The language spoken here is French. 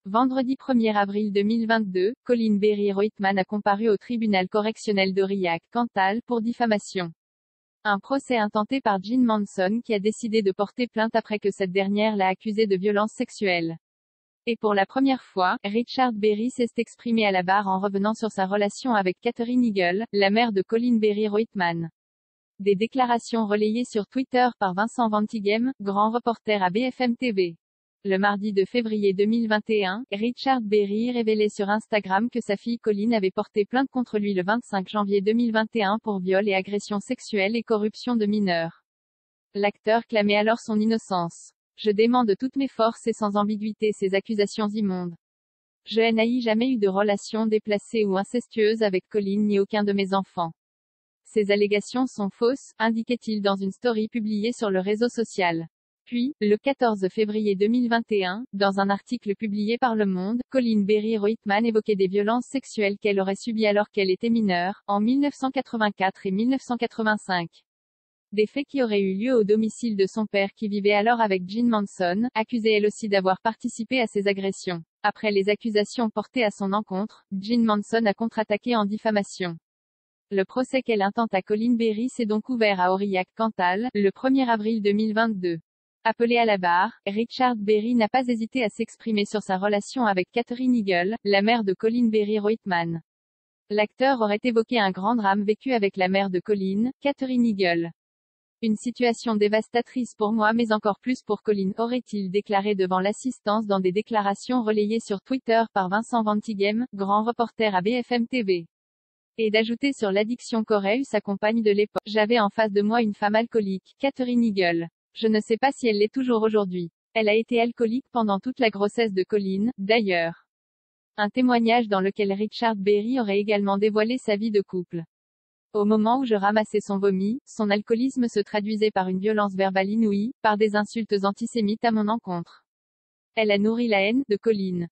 Vendredi 1er avril 2022, Colin Berry-Reutemann a comparu au tribunal correctionnel d'Aurillac-Cantal pour diffamation. Un procès intenté par Jean Manson qui a décidé de porter plainte après que cette dernière l'a accusé de violences sexuelles. Et pour la première fois, Richard Berry s'est exprimé à la barre en revenant sur sa relation avec Katherine Eagle, la mère de Colin Berry-Reutemann. Des déclarations relayées sur Twitter par Vincent Ventigem, grand reporter à BFM TV. Le mardi 2 février 2021, Richard Berry révélait sur Instagram que sa fille Colin avait porté plainte contre lui le 25 janvier 2021 pour viol et agression sexuelle et corruption de mineurs. L'acteur clamait alors son innocence. « Je dément de toutes mes forces et sans ambiguïté ces accusations immondes. Je n'ai jamais eu de relation déplacée ou incestueuse avec Colin ni aucun de mes enfants. Ces allégations sont fausses, indiquait-il dans une story publiée sur le réseau social. » Puis, le 14 février 2021, dans un article publié par Le Monde, Colin Berry-Reutemann évoquait des violences sexuelles qu'elle aurait subies alors qu'elle était mineure, en 1984 et 1985. Des faits qui auraient eu lieu au domicile de son père qui vivait alors avec Jean Manson, accusée elle aussi d'avoir participé à ces agressions. Après les accusations portées à son encontre, Jean Manson a contre-attaqué en diffamation. Le procès qu'elle intente à Colin Berry s'est donc ouvert à Aurillac-Cantal, le 1er avril 2022. Appelé à la barre, Richard Berry n'a pas hésité à s'exprimer sur sa relation avec Katherine Eagle, la mère de Colin Berry-Reutemann. L'acteur aurait évoqué un grand drame vécu avec la mère de Colin, Katherine Eagle. Une situation dévastatrice pour moi mais encore plus pour Colin, aurait-il déclaré devant l'assistance dans des déclarations relayées sur Twitter par Vincent Ventigem, grand reporter à BFM TV. Et d'ajouter sur l'addiction qu'aurait eu sa compagne de l'époque. J'avais en face de moi une femme alcoolique, Katherine Eagle. Je ne sais pas si elle l'est toujours aujourd'hui. Elle a été alcoolique pendant toute la grossesse de Colin, d'ailleurs. Un témoignage dans lequel Richard Berry aurait également dévoilé sa vie de couple. Au moment où je ramassais son vomi, son alcoolisme se traduisait par une violence verbale inouïe, par des insultes antisémites à mon encontre. Elle a nourri la haine de Colin.